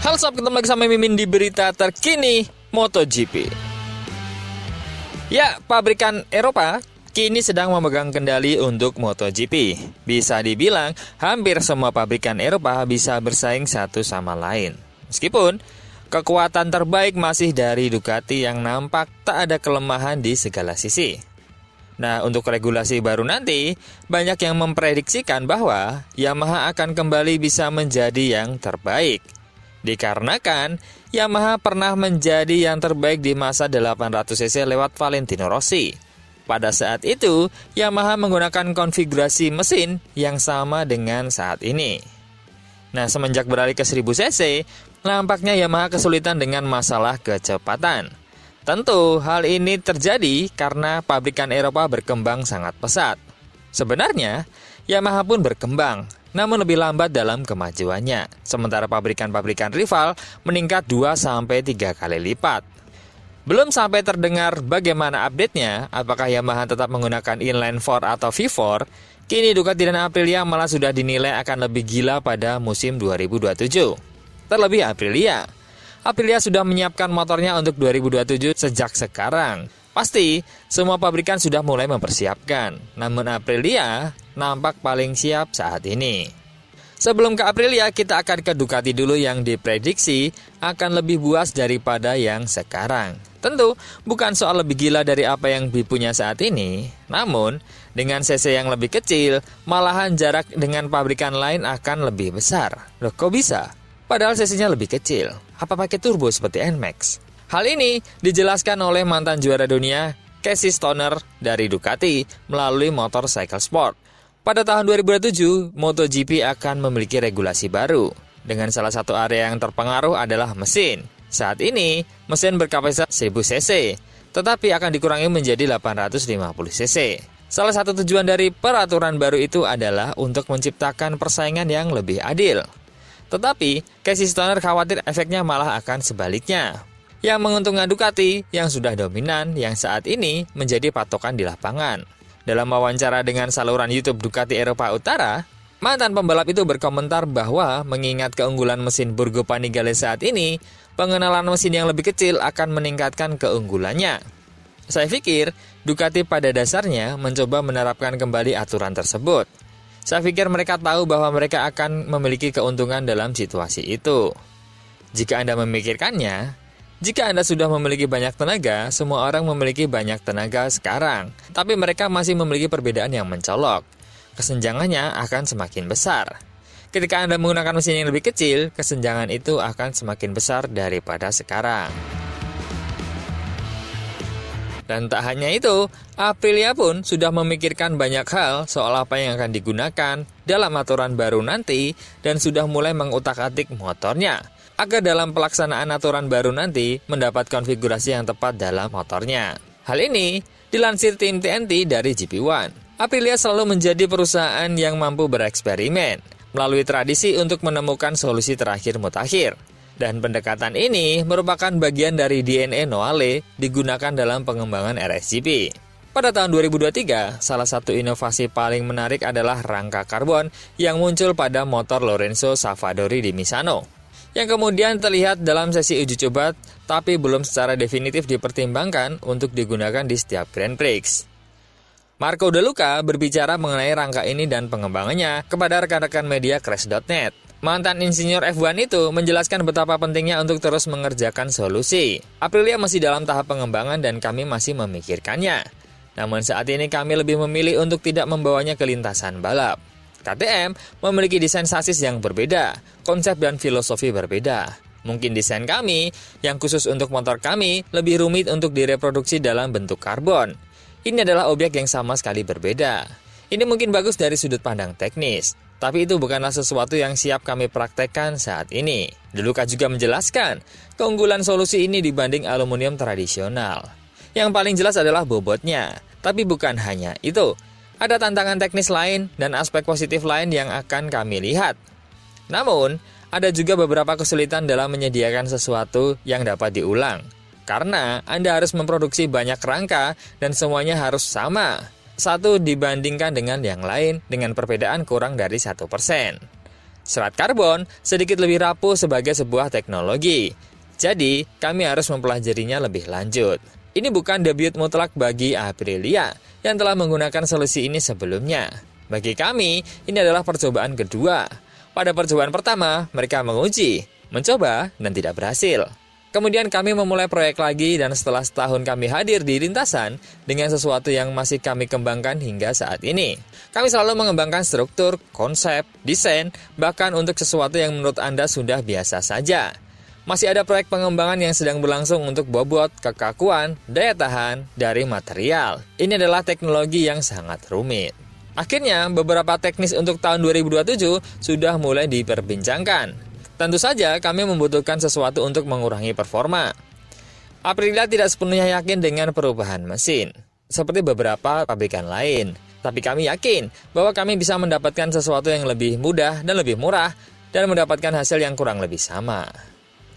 Halo sobat, ketemu lagi sama Mimin di berita terkini MotoGP. Ya, pabrikan Eropa kini sedang memegang kendali untuk MotoGP. Bisa dibilang hampir semua pabrikan Eropa bisa bersaing satu sama lain. Meskipun kekuatan terbaik masih dari Ducati yang nampak tak ada kelemahan di segala sisi. Nah, untuk regulasi baru nanti, banyak yang memprediksikan bahwa Yamaha akan kembali bisa menjadi yang terbaik. Dikarenakan Yamaha pernah menjadi yang terbaik di masa 800cc lewat Valentino Rossi. Pada saat itu, Yamaha menggunakan konfigurasi mesin yang sama dengan saat ini. Nah, semenjak beralih ke 1000cc, nampaknya Yamaha kesulitan dengan masalah kecepatan. Tentu, hal ini terjadi karena pabrikan Eropa berkembang sangat pesat. Sebenarnya, Yamaha pun berkembang, namun lebih lambat dalam kemajuannya. Sementara pabrikan-pabrikan rival meningkat 2-3 kali lipat. Belum sampai terdengar bagaimana update-nya, apakah Yamaha tetap menggunakan inline 4 atau V4, kini Ducati dan Aprilia malah sudah dinilai akan lebih gila pada musim 2027. Terlebih Aprilia sudah menyiapkan motornya untuk 2027 sejak sekarang. Pasti, semua pabrikan sudah mulai mempersiapkan. Namun Aprilia nampak paling siap saat ini. Sebelum ke Aprilia, kita akan ke Ducati dulu yang diprediksi akan lebih buas daripada yang sekarang. Tentu, bukan soal lebih gila dari apa yang dipunya saat ini. Namun, dengan cc yang lebih kecil, malahan jarak dengan pabrikan lain akan lebih besar. Loh, kok bisa? Padahal cc-nya lebih kecil. Apa pakai turbo seperti NMAX? Hal ini dijelaskan oleh mantan juara dunia Casey Stoner dari Ducati melalui motor Cycle Sport. Pada tahun 2027, MotoGP akan memiliki regulasi baru. Dengan salah satu area yang terpengaruh adalah mesin. Saat ini, mesin berkapasitas 1000cc, tetapi akan dikurangi menjadi 850cc. Salah satu tujuan dari peraturan baru itu adalah untuk menciptakan persaingan yang lebih adil. Tetapi, Casey Stoner khawatir efeknya malah akan sebaliknya. Yang menguntungkan Ducati yang sudah dominan yang saat ini menjadi patokan di lapangan. Dalam wawancara dengan saluran YouTube Ducati Eropa Utara, mantan pembalap itu berkomentar bahwa mengingat keunggulan mesin Burgo Panigale saat ini, pengenalan mesin yang lebih kecil akan meningkatkan keunggulannya. Saya pikir Ducati pada dasarnya mencoba menerapkan kembali aturan tersebut. Saya pikir mereka tahu bahwa mereka akan memiliki keuntungan dalam situasi itu. Jika Anda memikirkannya, jika Anda sudah memiliki banyak tenaga, semua orang memiliki banyak tenaga sekarang, tapi mereka masih memiliki perbedaan yang mencolok. Kesenjangannya akan semakin besar. Ketika Anda menggunakan mesin yang lebih kecil, kesenjangan itu akan semakin besar daripada sekarang. Dan tak hanya itu, Aprilia pun sudah memikirkan banyak hal soal apa yang akan digunakan dalam aturan baru nanti dan sudah mulai mengutak-atik motornya agar dalam pelaksanaan aturan baru nanti mendapat konfigurasi yang tepat dalam motornya. Hal ini dilansir tim TNT dari GP1. Aprilia selalu menjadi perusahaan yang mampu bereksperimen melalui tradisi untuk menemukan solusi terakhir mutakhir. Dan pendekatan ini merupakan bagian dari DNA Noale digunakan dalam pengembangan RSGP. Pada tahun 2023, salah satu inovasi paling menarik adalah rangka karbon yang muncul pada motor Lorenzo Savadori di Misano, yang kemudian terlihat dalam sesi uji coba tapi belum secara definitif dipertimbangkan untuk digunakan di setiap Grand Prix. Marco De Luca berbicara mengenai rangka ini dan pengembangannya kepada rekan-rekan media Crash.net. Mantan insinyur F1 itu menjelaskan betapa pentingnya untuk terus mengerjakan solusi. Aprilia masih dalam tahap pengembangan dan kami masih memikirkannya. Namun saat ini kami lebih memilih untuk tidak membawanya ke lintasan balap. KTM memiliki desain sasis yang berbeda, konsep dan filosofi berbeda. Mungkin desain kami, yang khusus untuk motor kami, lebih rumit untuk direproduksi dalam bentuk karbon. Ini adalah objek yang sama sekali berbeda. Ini mungkin bagus dari sudut pandang teknis, tapi itu bukanlah sesuatu yang siap kami praktekkan saat ini. De Luca juga menjelaskan, keunggulan solusi ini dibanding aluminium tradisional. Yang paling jelas adalah bobotnya, tapi bukan hanya itu. Ada tantangan teknis lain dan aspek positif lain yang akan kami lihat. Namun, ada juga beberapa kesulitan dalam menyediakan sesuatu yang dapat diulang. Karena Anda harus memproduksi banyak rangka dan semuanya harus sama. Satu dibandingkan dengan yang lain dengan perbedaan kurang dari 1%. Serat karbon sedikit lebih rapuh sebagai sebuah teknologi. Jadi, kami harus mempelajarinya lebih lanjut. Ini bukan debut mutlak bagi Aprilia yang telah menggunakan solusi ini sebelumnya. Bagi kami, ini adalah percobaan kedua. Pada percobaan pertama, mereka menguji, mencoba, dan tidak berhasil. Kemudian kami memulai proyek lagi dan setelah setahun kami hadir di lintasan dengan sesuatu yang masih kami kembangkan hingga saat ini. Kami selalu mengembangkan struktur, konsep, desain, bahkan untuk sesuatu yang menurut Anda sudah biasa saja. Masih ada proyek pengembangan yang sedang berlangsung untuk bobot, kekakuan, daya tahan dari material. Ini adalah teknologi yang sangat rumit. Akhirnya, beberapa teknis untuk tahun 2027 sudah mulai diperbincangkan. Tentu saja kami membutuhkan sesuatu untuk mengurangi performa. Aprilia tidak sepenuhnya yakin dengan perubahan mesin, seperti beberapa pabrikan lain. Tapi kami yakin bahwa kami bisa mendapatkan sesuatu yang lebih mudah dan lebih murah dan mendapatkan hasil yang kurang lebih sama.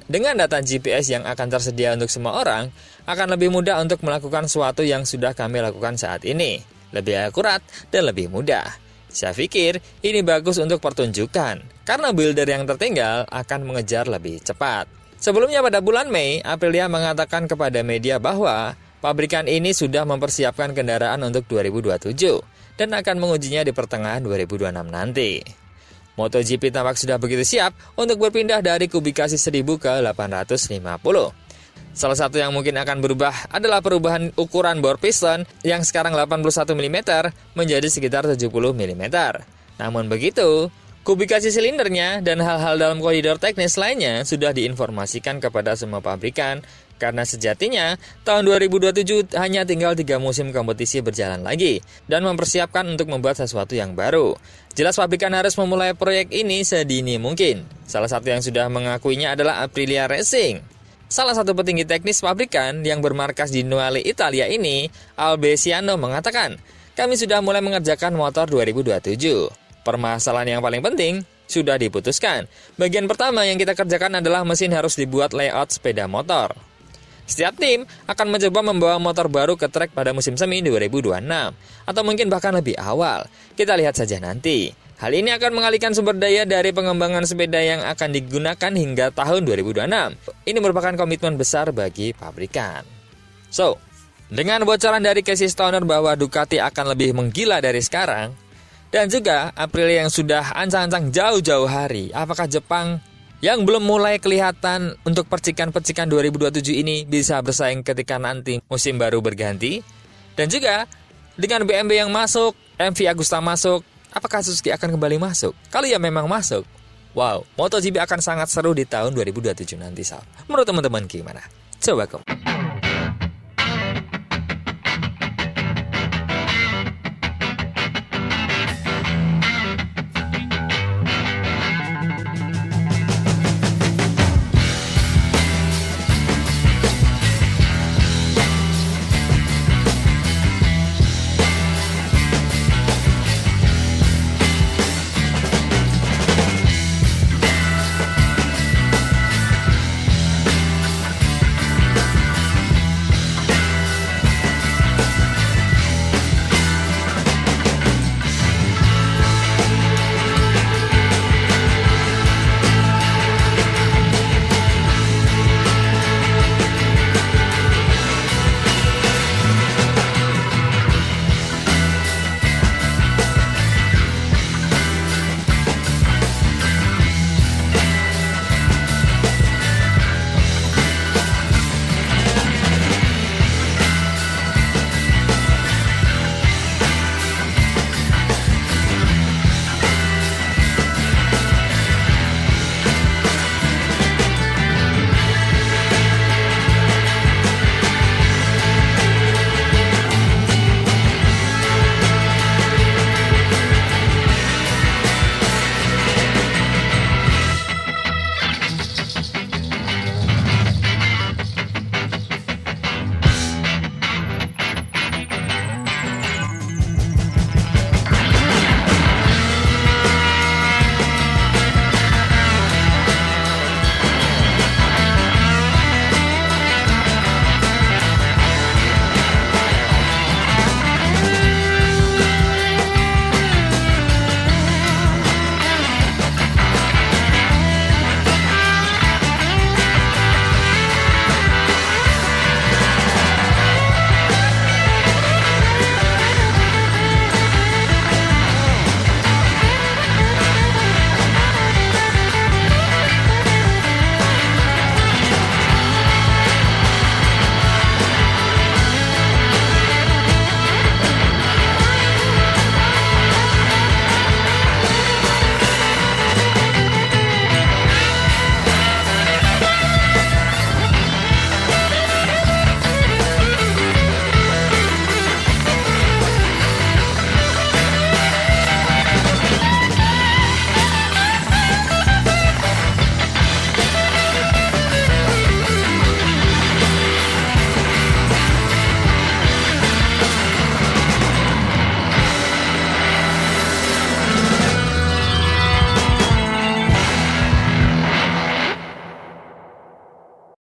Dengan data GPS yang akan tersedia untuk semua orang, akan lebih mudah untuk melakukan sesuatu yang sudah kami lakukan saat ini. Lebih akurat dan lebih mudah. Saya pikir ini bagus untuk pertunjukan, karena builder yang tertinggal akan mengejar lebih cepat. Sebelumnya pada bulan Mei, Aprilia mengatakan kepada media bahwa pabrikan ini sudah mempersiapkan kendaraan untuk 2027 dan akan mengujinya di pertengahan 2026 nanti. MotoGP tampak sudah begitu siap untuk berpindah dari kubikasi 1000 ke 850. Salah satu yang mungkin akan berubah adalah perubahan ukuran bor piston yang sekarang 81 mm menjadi sekitar 70 mm. Namun begitu, kubikasi silindernya dan hal-hal dalam koridor teknis lainnya sudah diinformasikan kepada semua pabrikan karena sejatinya tahun 2027 hanya tinggal 3 musim kompetisi berjalan lagi dan mempersiapkan untuk membuat sesuatu yang baru. Jelas pabrikan harus memulai proyek ini sedini mungkin. Salah satu yang sudah mengakuinya adalah Aprilia Racing. Salah satu petinggi teknis pabrikan yang bermarkas di Nuale, Italia ini, Albesiano mengatakan, kami sudah mulai mengerjakan motor 2027. Permasalahan yang paling penting sudah diputuskan. Bagian pertama yang kita kerjakan adalah mesin harus dibuat layout sepeda motor. Setiap tim akan mencoba membawa motor baru ke trek pada musim semi 2026, atau mungkin bahkan lebih awal. Kita lihat saja nanti. Hal ini akan mengalihkan sumber daya dari pengembangan sepeda yang akan digunakan hingga tahun 2026. Ini merupakan komitmen besar bagi pabrikan. So, dengan bocoran dari Casey Stoner bahwa Ducati akan lebih menggila dari sekarang, dan juga Aprilia yang sudah ancang-ancang jauh-jauh hari, apakah Jepang yang belum mulai kelihatan untuk percikan-percikan 2027 ini bisa bersaing ketika nanti musim baru berganti? Dan juga dengan BMW yang masuk, MV Agusta masuk, apakah Suzuki akan kembali masuk? Kalau ya memang masuk, wow, MotoGP akan sangat seru di tahun 2027 nanti, Sal. Menurut teman-teman gimana? Coba komen.